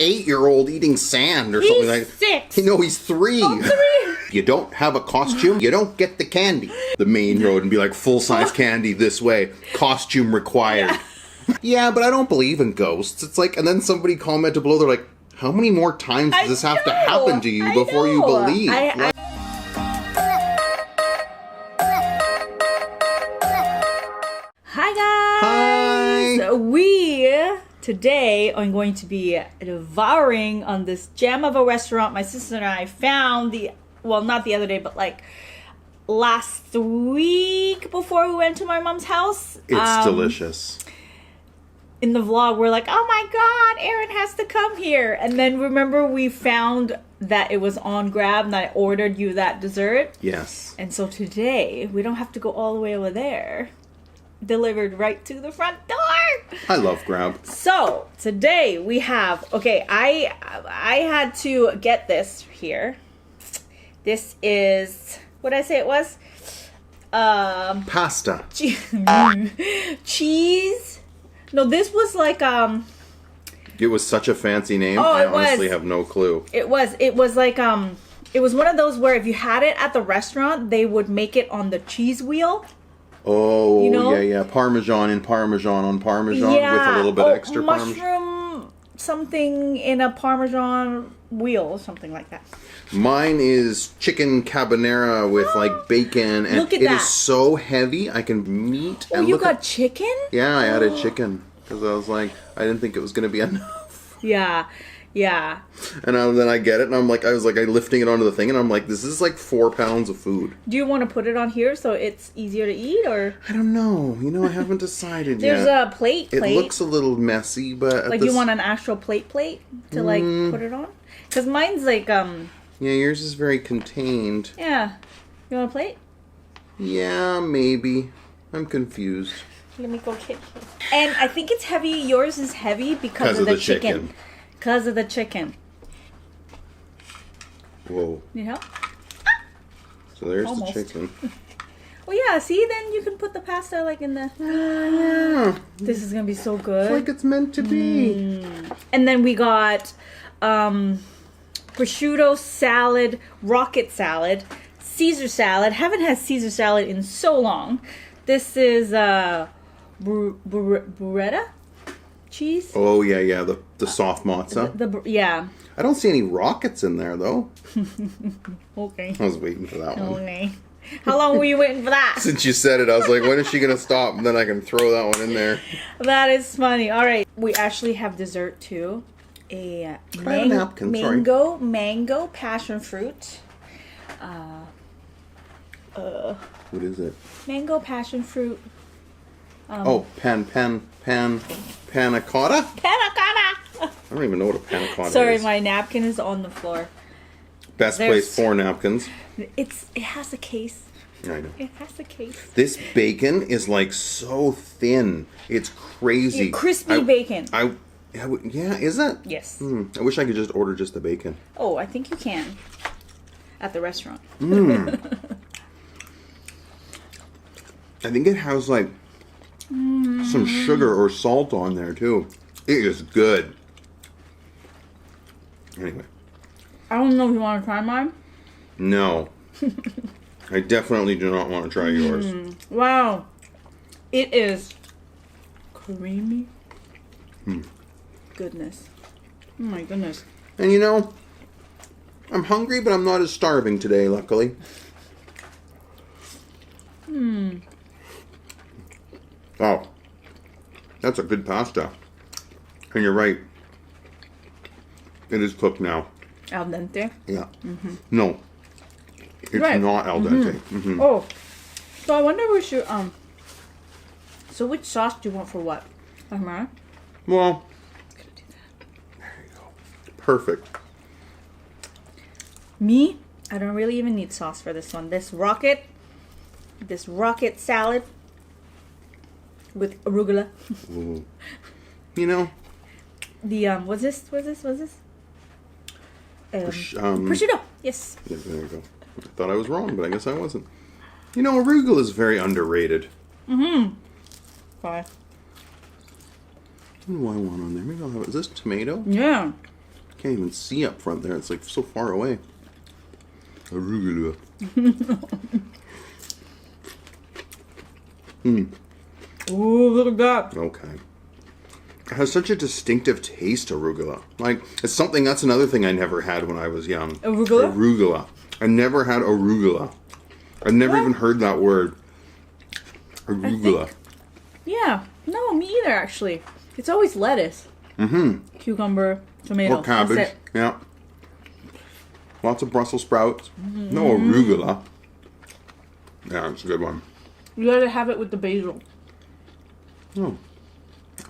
8-year-old eating sand or something like that. He's 6. No, he's 3. Oh, 3. You don't have a costume, you don't get the candy. The main road and be like, full-size candy this way, costume required. Yeah, but I don't believe in ghosts. It's like, and then somebody commented below, they're like, how many more times does this have to happen to you before you believe? Hi guys! Hi! We today are going to be devouring on this gem of a restaurant my sister and I found not the other day, but like last week before we went to my mom's house. It's delicious. In the vlog, we're like, oh my god, Aaron has to come here. And then remember we found that it was on Grab and I ordered you that dessert? Yes. And so today, we don't have to go all the way over there. Delivered right to the front door. I love Grab. So today we have, okay, I had to get this here. This is, what did I say it was? Pasta. Cheese. No, this was like It was such a fancy name. Oh, I it was. honestly have no clue. It was like it was one of those where if you had it at the restaurant, they would make it on the cheese wheel. Oh, You know? yeah. Parmesan and Parmesan on Parmesan with a little bit extra Parmesan. Mushroom something in a Parmesan wheel or something like that. Mine is chicken carbonara with like bacon, and Look at it that. is so heavy. I can meat. Oh, and you look got at, chicken? Yeah, I added chicken because I was like, I didn't think it was going to be enough. Yeah. And then I get it, and I'm lifting it onto the thing, and I'm like, this is like 4 pounds of food. Do you want to put it on here so it's easier to eat, or? I don't know. I haven't decided There's yet. a plate. It looks a little messy, but like you want an actual plate to like put it on? Because mine's like Yeah, yours is very contained. Yeah. You want a plate? Yeah, maybe. I'm confused. Let me go get you. And I think it's heavy. Yours is heavy because of the chicken. Because of the chicken. Whoa. Need help? So there's Almost. the chicken. Well, yeah. See, then you can put the pasta like in the. Yeah. This is gonna be so good. It's like it's meant to be. And then we got prosciutto salad, rocket salad, Caesar salad. Haven't had Caesar salad in so long. This is burrata cheese. Oh yeah, the soft mozza. Yeah. I don't see any rockets in there though. Okay. I was waiting for that one. Okay. How long were you waiting for that? Since you said it, I was like, when is she gonna stop? And then I can throw that one in there. That is funny. All right. We actually have dessert too. A napkin, mango passion fruit. What is it? Mango passion fruit. Panna cotta? Panna cotta. I don't even know what a panna cotta Sorry, is. my napkin is on the floor. Best place for napkins. It has a case. I know. It has a case. This bacon is like so thin. It's crazy. Yeah, crispy bacon. Yeah, is it? Yes. I wish I could just order just the bacon. Oh, I think you can. At the restaurant. I think it has like some sugar or salt on there too. It is good. Anyway. I don't know if you want to try mine. No. I definitely do not want to try yours. Wow. It is creamy. Goodness. Oh my goodness. And I'm hungry, but I'm not as starving today, luckily. Oh. That's a good pasta. And you're right. It is cooked now. Al dente. Yeah. No. It's Right. not al dente. Oh. So I wonder if we should so which sauce do you want for what? Well, there you go. Perfect. Me? I don't really even need sauce for this one. This rocket salad with arugula. Ooh. The what's this? Prosciutto. Yes. Yeah, there you go. I thought I was wrong, but I guess I wasn't. Arugula is very underrated. Bye. What do I want on there? Maybe I'll have it. Is this tomato? Yeah. Can't even see up front there. It's like so far away. Arugula. Ooh, look at that. Okay. It has such a distinctive taste, arugula. Like, it's something, that's another thing I never had when I was young. Arugula? Arugula. I never had arugula. I never even heard that word. Arugula. Yeah. No, me either, actually. It's always lettuce. Mm-hmm. Cucumber, tomato. Or cabbage. That's it. Yeah. Lots of Brussels sprouts. No arugula. Yeah, it's a good one. You gotta have it with the basil. Oh.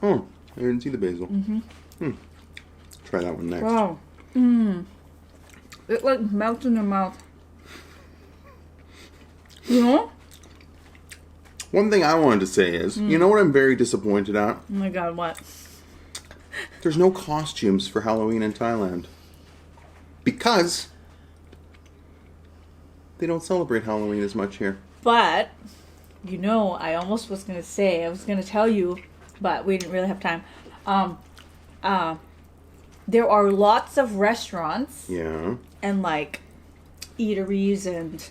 Oh, I didn't see the basil. Try that one next. Wow. It like melts in your mouth. You know? One thing I wanted to say is, you know what I'm very disappointed at? Oh my god, what? There's no costumes for Halloween in Thailand. Because they don't celebrate Halloween as much here. But, you know, I almost was gonna say, I was gonna tell you, but we didn't really have time. There are lots of restaurants Yeah. and like eateries and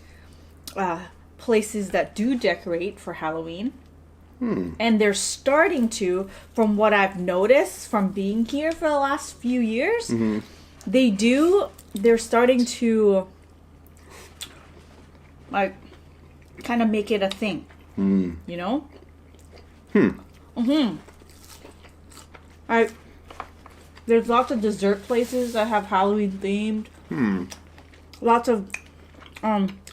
places that do decorate for Halloween. And they're starting to, from what I've noticed from being here for the last few years, they're starting to like kind of make it a thing. You know? There's lots of dessert places that have Halloween themed. Lots of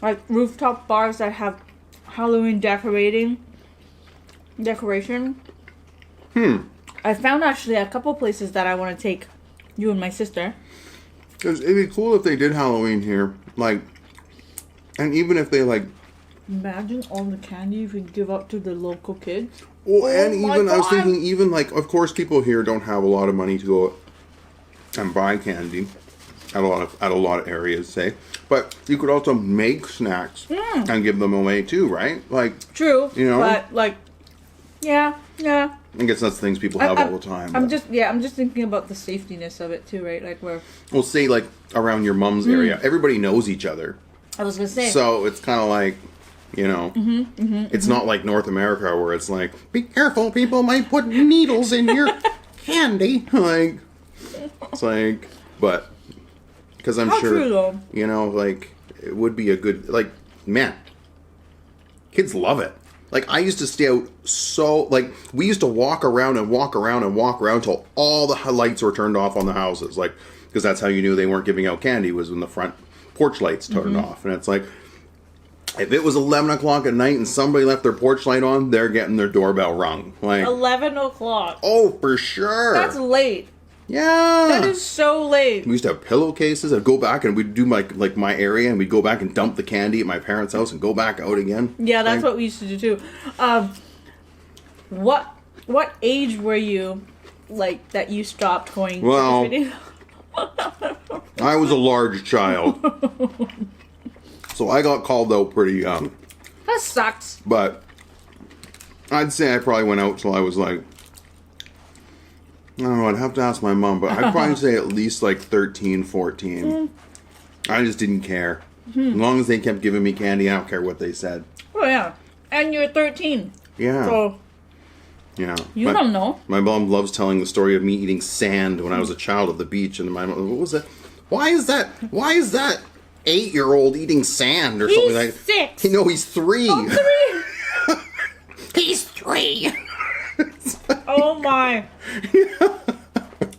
like rooftop bars that have Halloween decoration. I found actually a couple places that I want to take you and my sister. Because it'd be cool if they did Halloween here. Like, and even if they like... Imagine all the candy we give out to the local kids. Well, and my even, I was God. thinking, even like, of course people here don't have a lot of money to go and buy candy at a lot of areas, say. But you could also make snacks and give them away too, right? Like, True, you know? but like, yeah. I guess that's things people have all the time. I'm but- just thinking about the safetiness of it too, right? Like where Well, say like around your mom's area, everybody knows each other. I was gonna say. So it's kind of like, you know, it's not like North America where it's like, be careful, people might put needles in your candy. Like, it's like, but because I'm How sure, true, though. you know, like it would be a good, like, man, kids love it. Like, I used to stay out so, like, we used to walk around and walk around and walk around till all the lights were turned off on the houses. Like, because that's how you knew they weren't giving out candy, was when the front porch lights turned off. And it's like, if it was 11 o'clock at night and somebody left their porch light on, they're getting their doorbell rung. Like, 11 o'clock. oh, for sure. That's late. Yeah. That is so late. We used to have pillowcases. I'd go back and we'd do my area, and we'd go back and dump the candy at my parents' house and go back out again. Yeah, that's Like, what we used to do too. What age were you, like, that you stopped going Well, trick-or-treating? I was a large child. So I got called out pretty young. That sucks. But I'd say I probably went out till I was like, I don't know, I'd have to ask my mom, but I'd probably say at least like 13, 14. I just didn't care. As long as they kept giving me candy, I don't care what they said. Oh yeah, and you're 13. Yeah. So Yeah. you don't know. My mom loves telling the story of me eating sand when I was a child at the beach, and my mom, what was that? Why is that 8-year-old eating sand or something like that? 6. No, he's 3. Oh, 3. He's 3. Oh my.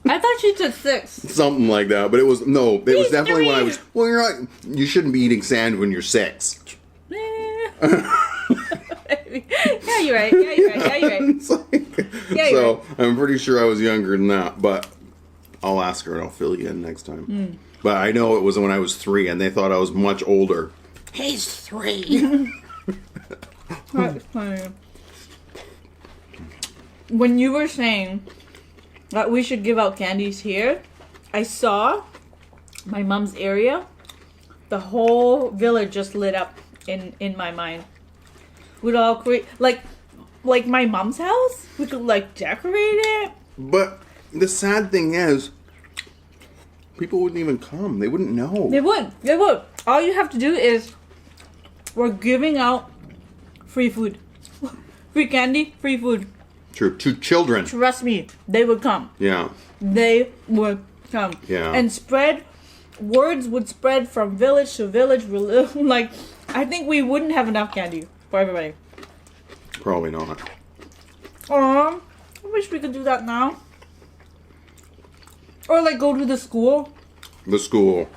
I thought you said 6. Something like that, but it was He's definitely when I 3. was. Well, you're not. You shouldn't be eating sand when you're 6. Yeah, you're right. It's like- Yeah, you're so I'm pretty sure I was younger than that, but I'll ask her and I'll fill you in next time. But I know it was when I was 3, and they thought I was much older. He's 3. That's funny. When you were saying that we should give out candies here, I saw my mom's area. The whole village just lit up in my mind. We'd all create like my mom's house. We could like decorate it. But the sad thing is, people wouldn't even come. They wouldn't know. They would. They would. All you have to do is we're giving out free food. Free candy, free food. True. To children. Trust me, they would come. Yeah. They would come. Yeah. And words would spread from village to village. Like, I think we wouldn't have enough candy for everybody. Probably not. I wish we could do that now. Or like go to the school. The school.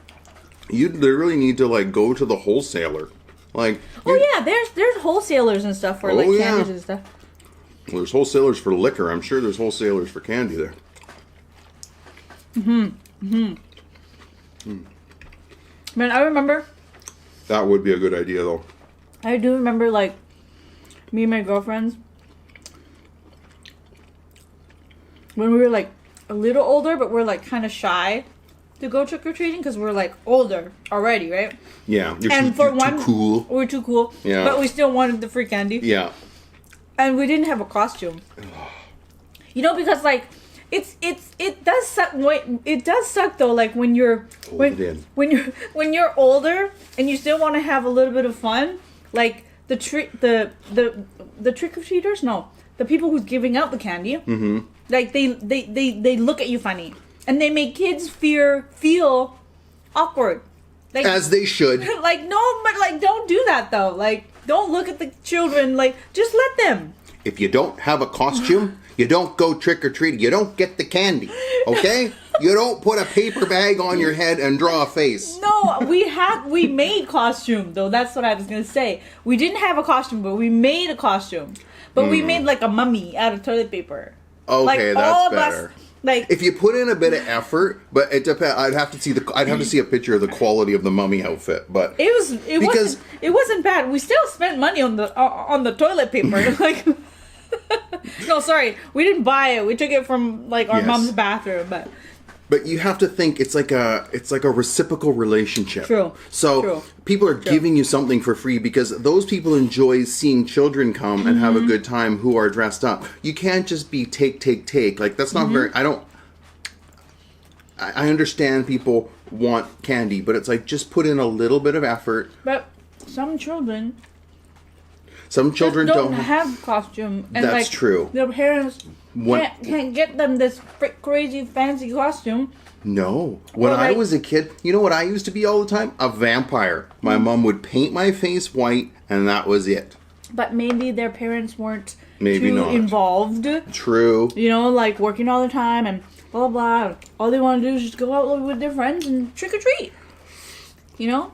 You'd literally need to like go to the wholesaler. Like. Oh yeah, there's wholesalers and stuff for like candies and stuff. Well, there's wholesalers for liquor. I'm sure there's wholesalers for candy there. Man, I remember. That would be a good idea, though. I do remember, like, me and my girlfriends, when we were like a little older, but we're like kind of shy to go trick or treating because we're like older already, right? Yeah, you're too cool. We're too cool. Yeah, but we still wanted the free candy. Yeah, and we didn't have a costume. You know, because like it does suck. It does suck though. Like when you're when you're older and you still want to have a little bit of fun. Like the trick or treaters, no, the people who's giving out the candy. Mm-hmm. Like they look at you funny, and they make kids feel awkward. Like, as they should. Like no, but like don't do that though. Like don't look at the children. Like just let them. If you don't have a costume, you don't go trick-or-treating. You don't get the candy, okay? You don't put a paper bag on your head and draw a face. No, we made costume, though. That's what I was going to say. We didn't have a costume, but we made a costume. But we made, like, a mummy out of toilet paper. Okay, like, that's all of better. Us, like, if you put in a bit of effort, but it depends. I'd have to see a picture of the quality of the mummy outfit. But it wasn't bad. We still spent money on the toilet paper. Like, no, sorry, we didn't buy it. We took it from like our mom's bathroom, But you have to think it's like a reciprocal relationship. True. So people are giving you something for free because those people enjoy seeing children come and have a good time who are dressed up. You can't just be take. Like that's not very. I understand people want candy, but it's like just put in a little bit of effort. But some children don't have costume. And that's like, true. Their parents can't get them this crazy fancy costume. No. When I was a kid, you know what I used to be all the time? A vampire. My mom would paint my face white, and that was it. But maybe their parents weren't too involved. True. You know, like working all the time and blah, blah, blah. All they want to do is just go out with their friends and trick or treat. You know?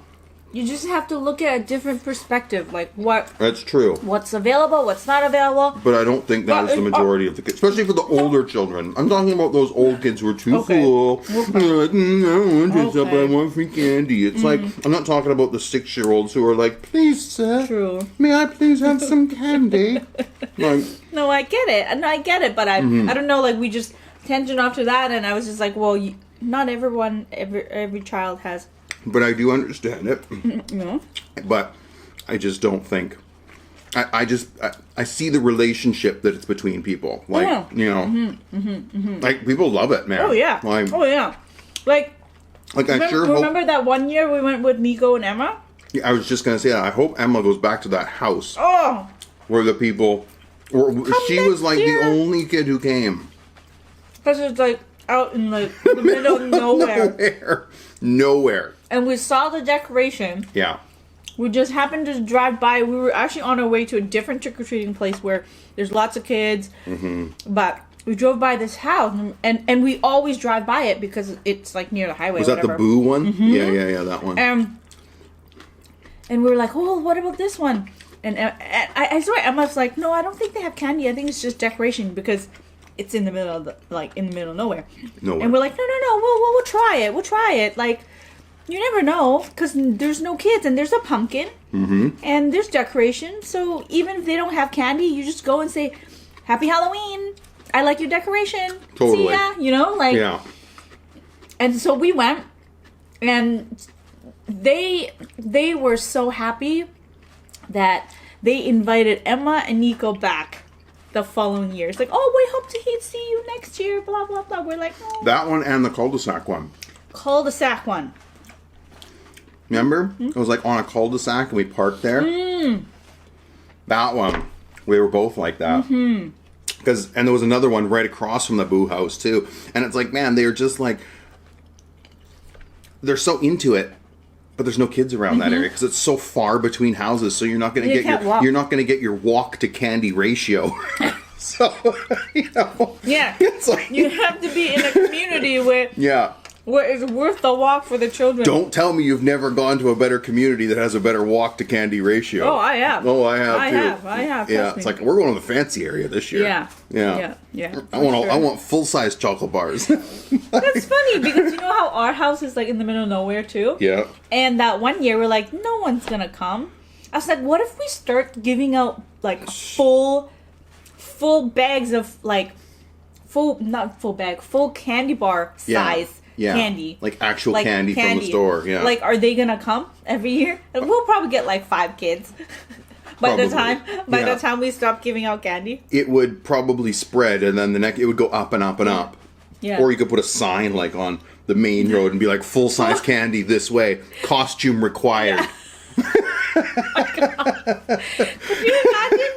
You just have to look at a different perspective, like That's true. What's available, what's not available. But I don't think that is the majority of the kids, especially for the older children. I'm talking about those old kids who are too cool. They're like, I don't want dress up, I want free candy. It's like, I'm not talking about the 6-year-olds who are like, please, sir, may I please have some candy? Like, no, I get it, but I don't know, like we just tangent off to that, and I was just like, well, not every child has. But I do understand it. Yeah. But I just don't think. I see the relationship that it's between people. Like, you know. Like, people love it, man. Oh, yeah. Like, Like I sure remember that one year we went with Nico and Emma? Yeah, I was just going to say that. I hope Emma goes back to that house. Oh. Where the people. She was like the only kid who came. Because it's like out in the middle of nowhere. Nowhere. And we saw the decoration. Yeah. We just happened to drive by. We were actually on our way to a different trick-or-treating place where there's lots of kids. But we drove by this house, and we always drive by it because it's like near the highway. Was that the Boo one? Yeah, that one. And we were like, oh, what about this one? And I swear Emma's like, no, I don't think they have candy. I think it's just decoration because it's in the middle of nowhere. And we're like, no, we'll try it. We'll try it. Like, you never know because there's no kids and there's a pumpkin and there's decoration. So even if they don't have candy, you just go and say, Happy Halloween. I like your decoration. Totally. See ya. You know, like. Yeah. And so we went, and they were so happy that they invited Emma and Nico back the following year. It's like, oh, we hope to see you next year, blah, blah, blah. We're like, oh. That one and the cul-de-sac one. cul-de-sac one. Remember? It was like on a cul-de-sac and we parked there. That one. We were both like that. And there was another one right across from the Boo House too. And it's like, man, they're just like, they're so into it. But there's no kids around that area because it's so far between houses. So you're not going to get your walk to candy ratio. So, you know. Yeah. It's like, you have to be in a community where it's worth the walk for the children. Don't tell me you've never gone to a better community that has a better walk to candy ratio. Oh, I have. Oh, I have too. I have. Yeah, it's like we're going to the fancy area this year. Yeah. I want full-size chocolate bars. That's funny because you know how our house is like in the middle of nowhere too? Yeah. And that one year we're like, no one's gonna come. I was like, what if we start giving out like full bags of like full candy bar size candy. Like actual candy from the store. Yeah. Like, are they gonna come every year? And we'll probably get like 5 kids. By the time we stop giving out candy, it would probably spread, and then it would go up and up and up. Yeah. Or you could put a sign like on the main road and be like, full size candy this way, costume required. Could you imagine?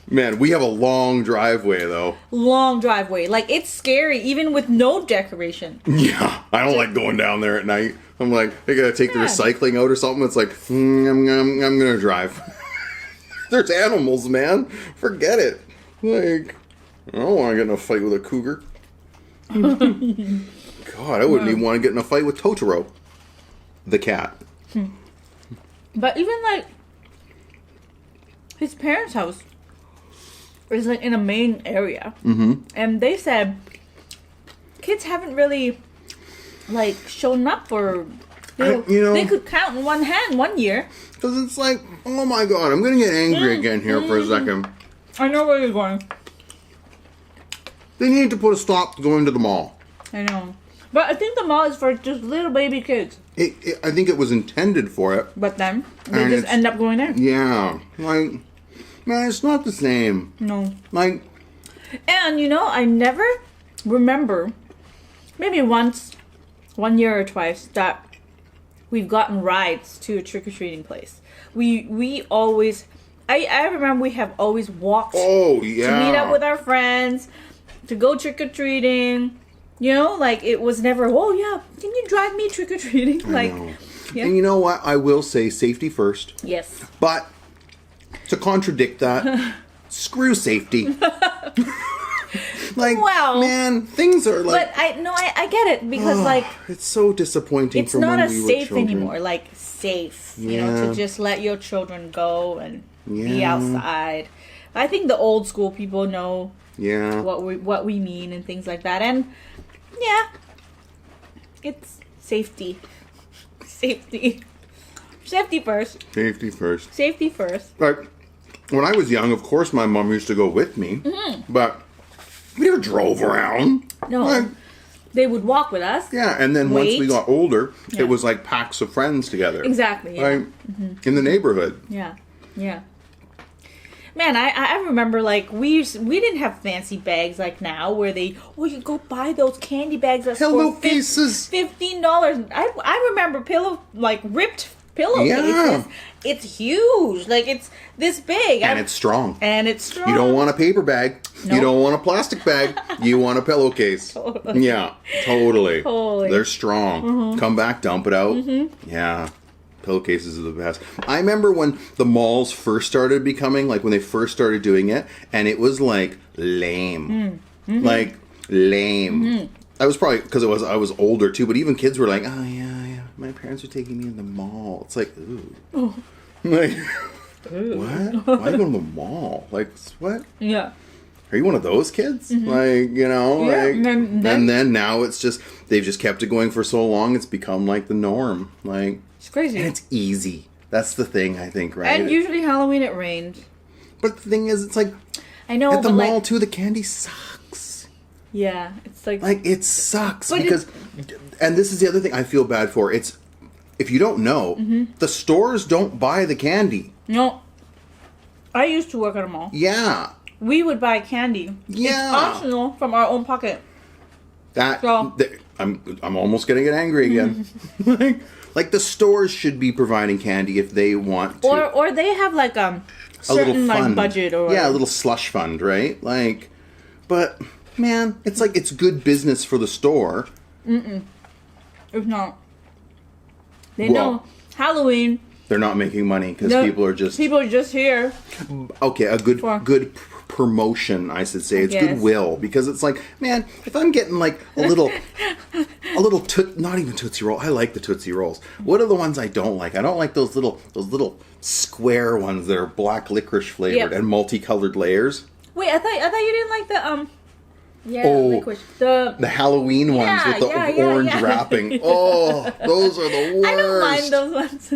Man, we have a long driveway though. Long driveway, like it's scary even with no decoration. Yeah, I don't like going down there at night. I'm like, I gotta take the recycling out or something. It's like, I'm gonna drive. There's animals, man. Forget it. Like, I don't want to get in a fight with a cougar. God, I wouldn't even want to get in a fight with Totoro, the cat. But even like his parents' house is like in a main area, and they said kids haven't really like shown up for. They could count in one hand one year. Because it's like, oh my God, I'm gonna get angry again here for a second. I know where you're going. They need to put a stop to going to the mall. I know. But I think the mall is for just little baby kids. I think it was intended for it. But then they just end up going there. Yeah. Like, man, it's not the same. No. Like. And, I never remember, maybe once, 1 year or twice, that we've gotten rides to a trick-or-treating place. We always, I remember we have always walked to meet up with our friends, to go trick-or-treating. Like it was never, can you drive me trick-or-treating? Like, yeah. And you know what? I will say safety first. Yes. But to contradict that, screw safety. Like, man, things are like... But I get it because it's so disappointing it's from not when we were safe children. anymore. Like, safe, to just let your children go and be outside. I think the old school people know what we mean and things like that. And, it's safety. Safety first. Safety first. Safety first. Like, when I was young, of course, my mom used to go with me. But we never drove around. No. Like, they would walk with us. Yeah, and then once we got older, it was like packs of friends together. Exactly, yeah. Like, in the neighborhood. Yeah, yeah. Man, I remember, like, we didn't have fancy bags like now where you go buy those candy bags that's Pillowcases. $15. I remember ripped pillowcases. Yeah. It's huge. Like, it's this big. And it's strong. You don't want a paper bag. Nope. You don't want a plastic bag. You want a pillowcase. Totally. Yeah, totally. Totally. They're strong. Come back, dump it out. Yeah. Pillowcases are the best. I remember when the malls first started becoming, like when they first started doing it, and it was like lame. Like lame. I was probably, because I was older too, but even kids were like, oh yeah, my parents are taking me to the mall. It's like, ooh. Like, what? Why are you going to the mall? Like, what? Yeah. Are you one of those kids? Like, like, and then now it's just, they've just kept it going for so long, it's become like the norm. Like, it's crazy. And it's easy. That's the thing, I think, right? And usually Halloween it rained. But the thing is, it's like, I know, at the mall too, the candy sucks. Yeah, it's like it sucks because, and this is the other thing I feel bad for. It's, if you don't know, the stores don't buy the candy. No. I used to work at a mall. Yeah. We would buy candy. Yeah. It's optional from our own pocket. I'm almost gonna get angry again. like the stores should be providing candy if they want to, or they have like a certain like budget or a little slush fund, right? Like, but man, it's like it's good business for the store. It's not. They know Halloween. They're not making money because people are just here. Okay, a good promotion, I should say. It's goodwill, because it's like, man, if I'm getting like a little not even Tootsie Roll. I like the Tootsie Rolls. What are the ones I don't like? I don't like those little square ones that are black licorice flavored and multicolored layers. Wait, I thought you didn't like the licorice. The Halloween ones with the orange wrapping. Oh, those are the worst. I don't mind those ones.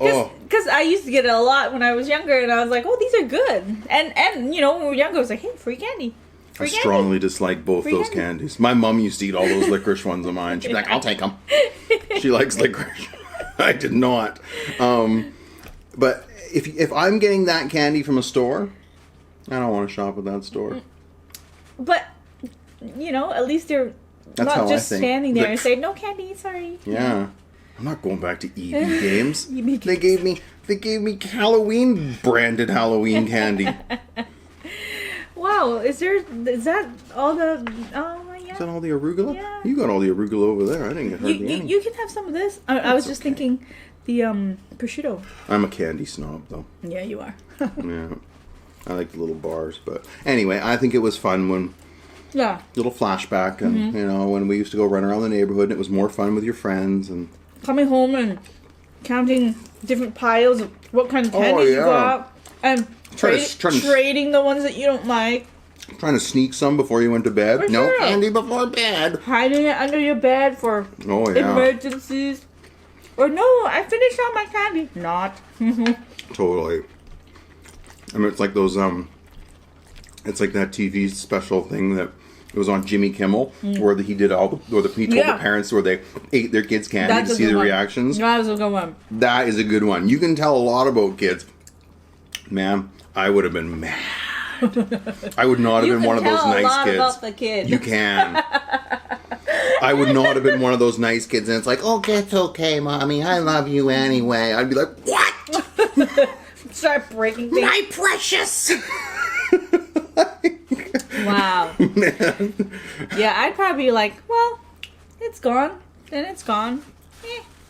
Because I used to get it a lot when I was younger, and I was like, oh, these are good. And you know, when we were younger, I was like, hey, free candy. I strongly dislike both those candies. My mom used to eat all those licorice ones of mine. She'd be like, I'll take them. She likes licorice. I did not. But if I'm getting that candy from a store, I don't want to shop at that store. But, you know, at least they're not just standing there and say, no candy, sorry. Yeah. I'm not going back to EB Games. They gave me Halloween branded Halloween candy. Wow, is that all the? Oh yeah. Is that all the arugula? Yeah. You got all the arugula over there. I didn't get hardly any. You can have some of this. I was just thinking, the prosciutto. I'm a candy snob, though. Yeah, you are. Yeah, I like the little bars, but anyway, I think it was fun when. Yeah. Little flashback, and you know, when we used to go run around the neighborhood, and it was more fun with your friends and. Coming home and counting different piles of what kind of candy you got, and trading the ones that you don't like. Trying to sneak some before you went to bed. No candy before bed. Hiding it under your bed for emergencies. Or no, I finished all my candy. Not. Totally. I mean, it's like those it's like that TV special thing that. It was on Jimmy Kimmel, where he did he told the parents where they ate their kids' candy to see the reactions. That was a good one. That is a good one. You can tell a lot about kids. Man, I would have been mad. I would not have been one of those nice kids. About the kid. You can. I would not have been one of those nice kids, and it's like, okay, it's okay, mommy. I love you anyway. I'd be like, what? Start breaking things. My precious. Wow. Yeah, I'd probably be like, well, it's gone, then it's gone.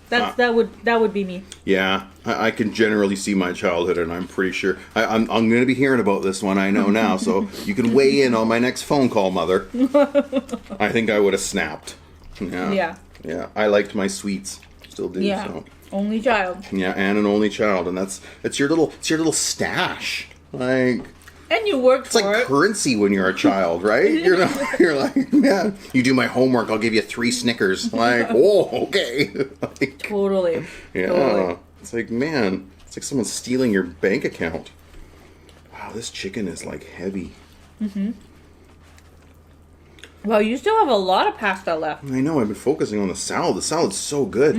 That would be me. Yeah, I can generally see my childhood, and I'm pretty sure I'm going to be hearing about this one. I know now, so you can weigh in on my next phone call, Mother. I think I would have snapped. Yeah. I liked my sweets, still do. Yeah, so. Only child. Yeah, and an only child, and it's your little stash, like. And you worked for it. It's like currency when you're a child, right? You're like, man, you do my homework, I'll give you 3 Snickers. Like, oh, okay. Like, totally. Yeah. Totally. It's like, man, it's like someone's stealing your bank account. Wow, this chicken is like heavy. Well, you still have a lot of pasta left. I know, I've been focusing on the salad. The salad's so good.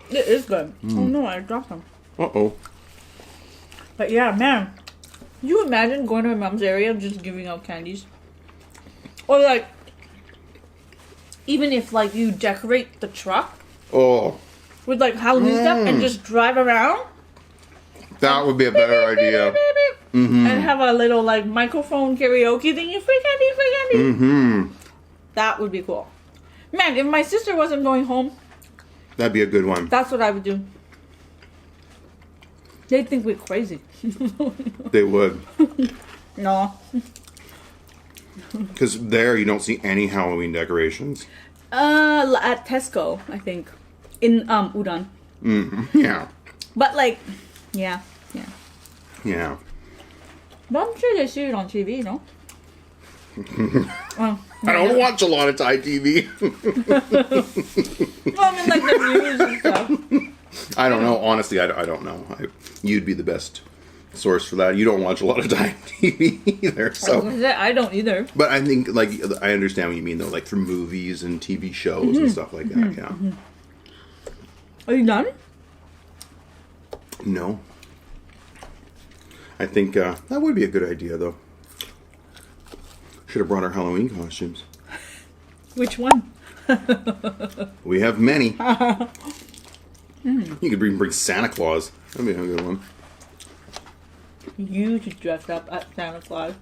It is good. Oh no, I dropped them. Uh-oh. But yeah, man. You imagine going to my mom's area and just giving out candies? Or like, even if like you decorate the truck with like Halloween stuff and just drive around. That would be a better idea. And have a little like microphone karaoke thingy, free candy. That would be cool. Man, if my sister wasn't going home, that'd be a good one. That's what I would do. They'd think we're crazy. They would. No. Because there you don't see any Halloween decorations. At Tesco, I think. In Udon. Yeah. But like, yeah. Yeah. But I'm sure they see it on TV, no? I don't watch a lot of Thai TV. Well, I mean, like the news and stuff. I don't know. Honestly, I don't know. You'd be the best source for that. You don't watch a lot of Thai TV either, so. I don't either. But I think, like, I understand what you mean, though, like through movies and TV shows and stuff like that, yeah. Are you done? No. I think that would be a good idea, though. Should have brought our Halloween costumes. Which one? We have many. You could even bring Santa Claus. That'd be a good one. You should dress up as Santa Claus.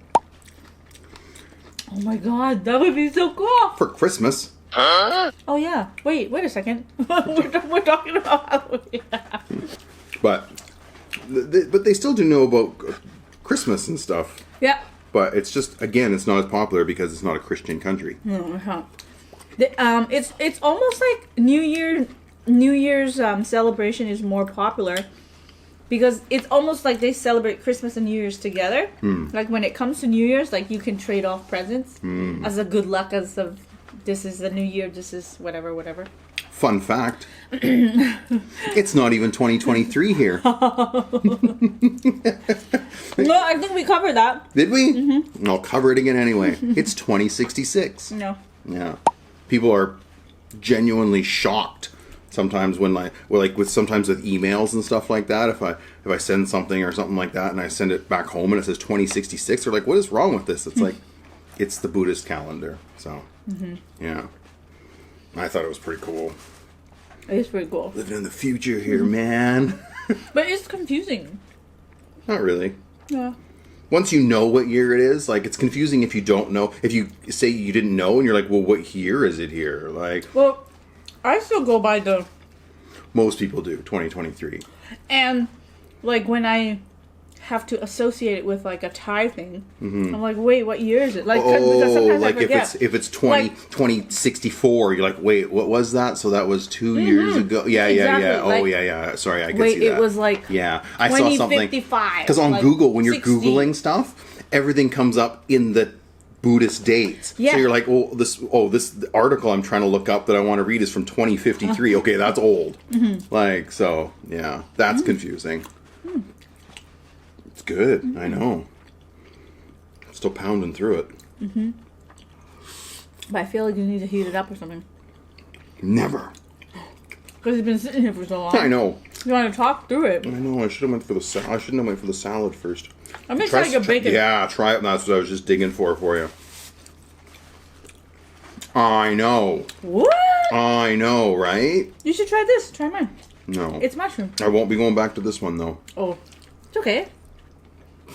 Oh my god, that would be so cool. For Christmas. Oh yeah. Wait a second. we're talking about Halloween. But they still do know about Christmas and stuff. Yeah. But it's just, again, it's not as popular because it's not a Christian country. No, it's not. It's almost like New Year's celebration is more popular because it's almost like they celebrate Christmas and New Year's together. Like when it comes to New Year's, like you can trade off presents as a good luck, as of this is the new year, this is whatever. Fun fact. It's not even 2023 here. No, I think we covered that. Did we? Mm-hmm. I'll cover it again anyway. It's 2066. No. Yeah. People are genuinely shocked sometimes when sometimes with emails and stuff like that. If I send something or something like that and I send it back home and it says 2066, they're like, what is wrong with this? It's like, it's the Buddhist calendar. So, yeah. I thought it was pretty cool. It is pretty cool. Living in the future here, man. But it's confusing. Not really. Yeah. Once you know what year it is, like, it's confusing if you don't know. If you say you didn't know and you're like, well, what year is it here? Like, Well, I still go by the... most people do, 2023. And, like, when I have to associate it with, like, a Thai thing, I'm like, wait, what year is it? Like, because sometimes like I forget. if it's 2064, you're like, wait, what was that? So that was 2 years ago. Yeah. Exactly. Oh, Like, yeah. Sorry, I can wait, see that. it was like yeah, I saw something 2055. because on like Google, when you're 60. Googling stuff, everything comes up in the Buddhist dates. Yeah. So you're like, this article I'm trying to look up that I want to read is from 2053. Okay, that's old. Like, so yeah, that's confusing. It's good. I know. I'm still pounding through it. But I feel like you need to heat it up or something. Never. Because it's been sitting here for so long. I know. You want to talk through it. I know. I should have went for the salad first. I'm excited to get bacon. Yeah, try it. That's what I was just digging for you. I know. What? I know, right? You should try this. Try mine. No. It's mushroom. I won't be going back to this one, though. Oh. It's okay.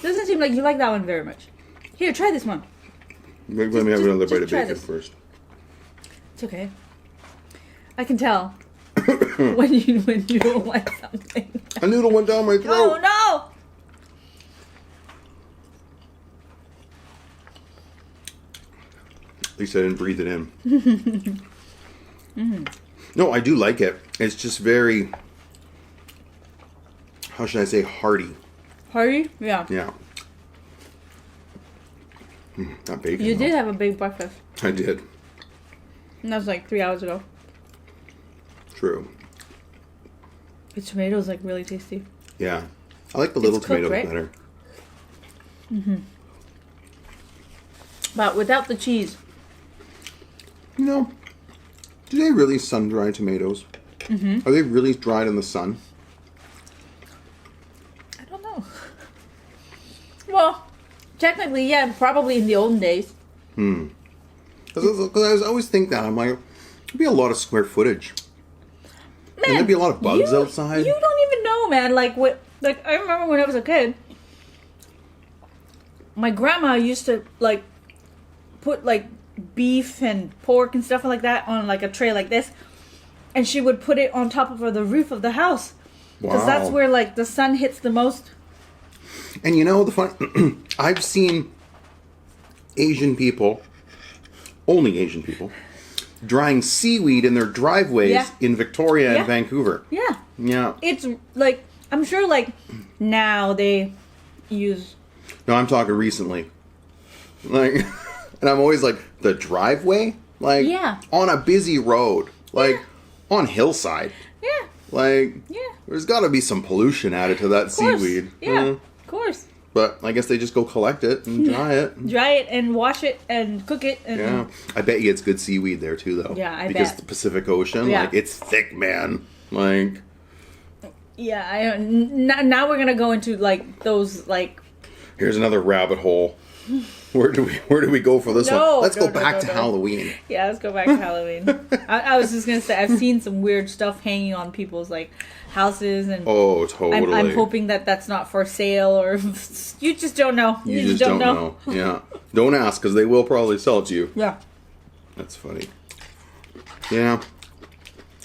Doesn't seem like you like that one very much. Here, try this one. Maybe let me have another bite of try bacon this. first. It's okay. I can tell when you don't like something. A noodle went down my throat. Oh no! At least I didn't breathe it in. No, I do like it. It's just very, how should I say, hearty. Hearty? Yeah. Yeah. That bacon. You though. did have a big breakfast. I did. And that was like 3 hours ago. True. The tomatoes like really tasty. Yeah. I like the little It's cooked, tomatoes right? better. But without the cheese. You know, do they really sun-dry tomatoes? Are they really dried in the sun? I don't know. Well, technically, yeah, probably in the olden days. Because I always think that. I'm like, there'd be a lot of square footage. Man, And there'd be a lot of bugs outside. You don't even know, man. Like I remember when I was a kid, my grandma used to like put like beef and pork and stuff like that on like a tray like this, and she would put it on top of the roof of the house because that's Wow. where like the sun hits the most. And you know, the fun... I've seen Asian people, only Asian people, drying seaweed in their driveways Yeah. in Victoria Yeah. and Vancouver. Yeah, Yeah. it's like I'm sure like now they use No, I'm talking recently. Like, and I'm always like, the driveway? Like, Yeah. on a busy road. Like, on hillside. yeah. Like, Yeah. there's got to be some pollution added to that Of course. seaweed. Yeah, Mm. of course. But I guess they just go collect it and dry it. Dry it and wash it and cook it and Yeah. I bet you it's good seaweed there too, though. Yeah, I because bet. the Pacific Ocean, Yeah. like, it's thick, man. Like, yeah. Now we're gonna go into like those like here's another rabbit hole. Where do we go for this No, one? Let's go no, back no, to no. Halloween. Yeah, let's go back to Halloween. I was just gonna say I've seen some weird stuff hanging on people's like houses, and Oh, totally. I'm hoping that that's not for sale, or you just don't know. You just don't know. Yeah. Don't ask, because they will probably sell it to you. Yeah. That's funny. Yeah.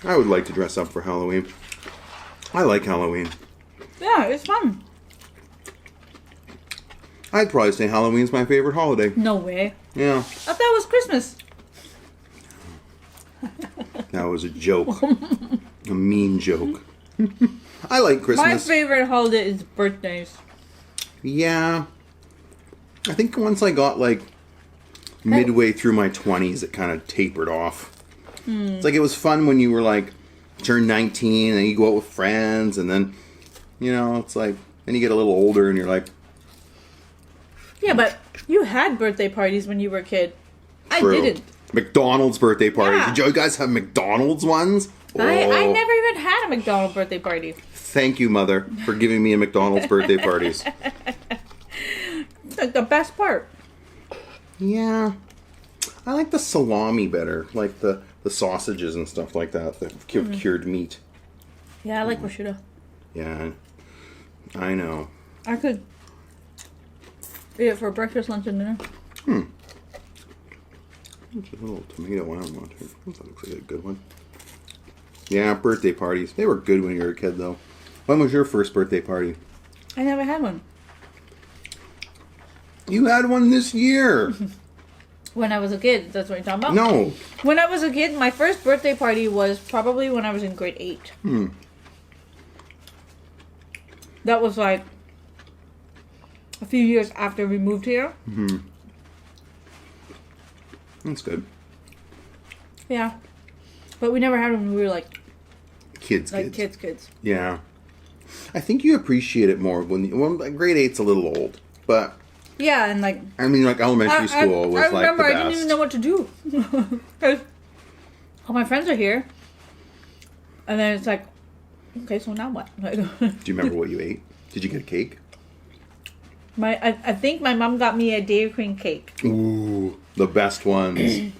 I would like to dress up for Halloween. I like Halloween. Yeah, it's fun. I'd probably say Halloween's my favorite holiday. No way. Yeah. I thought it was Christmas. That was a joke. A mean joke. I like My Christmas. favorite holiday is birthdays. Yeah. I think once I got like midway through my 20s, it kind of tapered off. It's like it was fun when you were like turn 19 and you go out with friends, and then, you know, it's like, then you get a little older and you're like, Yeah, but you had birthday parties when you were a kid. true. I didn't. McDonald's birthday party. Yeah. Did you guys have McDonald's ones? I Oh, never even had a McDonald's birthday party. thank you, Mother, for giving me a McDonald's birthday parties. It's like the best part. Yeah. I like the salami better, like the sausages and stuff like that, the cured meat. Yeah, I like prosciutto. Yeah, I know. I could eat it for breakfast, lunch, and dinner. There's a little tomato one I want to. That looks like a good one. Yeah, birthday parties. They were good when you were a kid, though. When was your first birthday party? I never had one. You had one this year. When I was a kid, that's what you're talking about? No. When I was a kid, my first birthday party was probably when I was in grade 8. That was like a few years after we moved here. That's good. Yeah. But we never had them when we were like Kids. kids. Yeah. I think you appreciate it more when grade 8's a little old, but Yeah, and like I mean, like elementary school was I remember like the I best. didn't even know what to do. 'Cause all my friends are here. And then it's like, okay, so now what? Do you remember what you ate? Did you get a cake? I think my mom got me a Dairy Queen cake. Ooh, the best ones.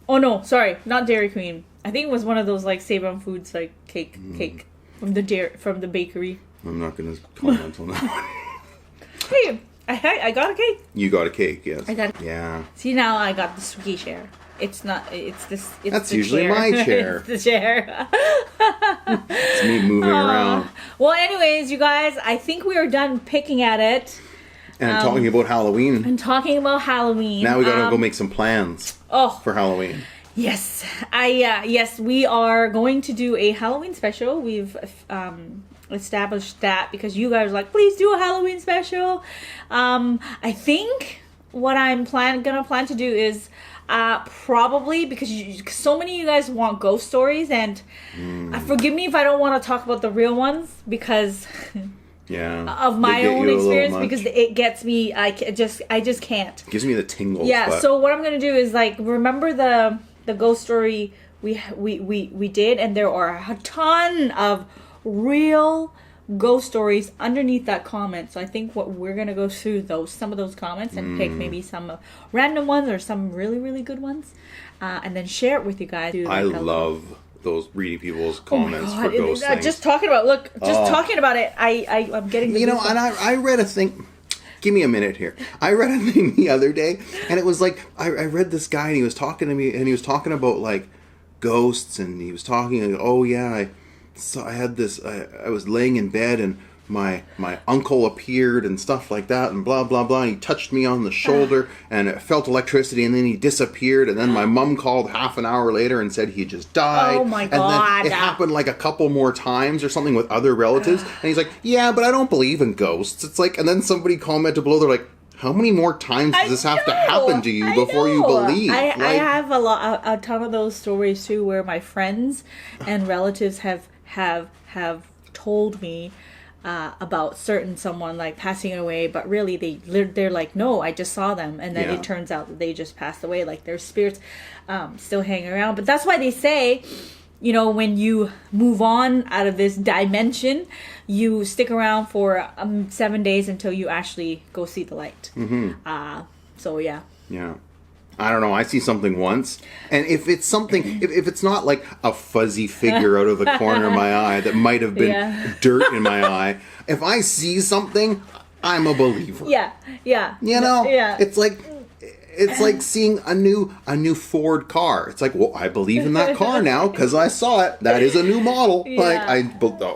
Oh no, sorry, not Dairy Queen. I think it was one of those like Save on Foods like cake from the bakery. I'm not going to comment on that one. Hey, I got a cake. You got a cake, yes. I got. Yeah. See, now I got the Suki chair. It's not. It's this. It's That's the usually chair. my chair. It's the chair. It's me moving around Well, anyways, you guys, I think we are done picking at it and talking about Halloween. and talking about Halloween. Now we got to go make some plans Oh, for Halloween. yes. Yes, we are going to do a Halloween special. We've established that because you guys are like, please do a Halloween special. I think what I'm gonna plan to do is probably because so many of you guys want ghost stories, and forgive me if I don't want to talk about the real ones because Yeah. of my They get own you a little experience, much. because it gets me. I just can't. Gives me the tingles. Yeah. but So what I'm gonna do is like remember the ghost story we did, and there are a ton of real ghost stories underneath that comment. So I think what we're gonna go through some of those comments and pick maybe some random ones or some really really good ones, and then share it with you guys. Do, I like, love those reading people's Oh my comments God, for ghost things. just talking about talking about it. I'm getting the You know, goosebumps. and I read a thing. Give me a minute here. I read a thing the other day, and it was like I read this guy, and he was talking to me, and he was talking about like ghosts, and he was talking. Oh yeah, I had this. I was laying in bed, and my uncle appeared, and stuff like that, and blah blah blah. And he touched me on the shoulder, and it felt electricity, and then he disappeared. And then my mom called half an hour later and said he just died. Oh my And then God. it happened like a couple more times or something with other relatives. And he's like, "Yeah, but I don't believe in ghosts." It's like, and then somebody commented below, they're like, "How many more times does this have to happen to you before you believe?" I Like, have a ton of those stories too, where my friends and relatives have told me about someone like passing away, but really they're like, no, I just saw them, and then Yeah. it turns out that they just passed away. Like their spirits still hang around. But that's why they say you know, when you move on out of this dimension, you stick around for 7 days until you actually go see the light. So yeah. Yeah. I don't know. I see something once, and if it's something, if it's not like a fuzzy figure out of the corner of my eye that might have been dirt in my eye, if I see something, I'm a believer. Yeah. You know, Yeah. it's like seeing a new Ford car. It's like, well, I believe in that car now because I saw it. That is a new model. Yeah. Like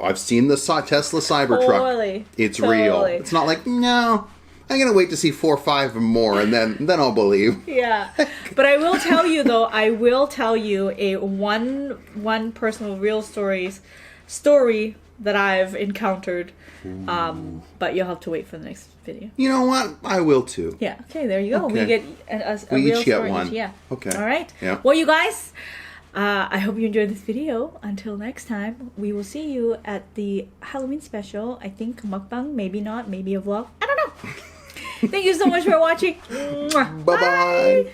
I've seen the Tesla Cybertruck. Totally. It's real. It's not like, no, I'm gonna wait to see 4 or 5 or more, and then I'll believe. Yeah, but I will tell you though. I will tell you a one personal real story that I've encountered. But you'll have to wait for the next video. You know what? I will too. Yeah. Okay. There you go. Okay. We get a We real each get story. one. Yeah. Okay. All right. Yeah. Well, you guys, I hope you enjoyed this video. Until next time, we will see you at the Halloween special. I think mukbang, maybe not, maybe a vlog. I don't know. Thank you so much for watching. Bye-bye.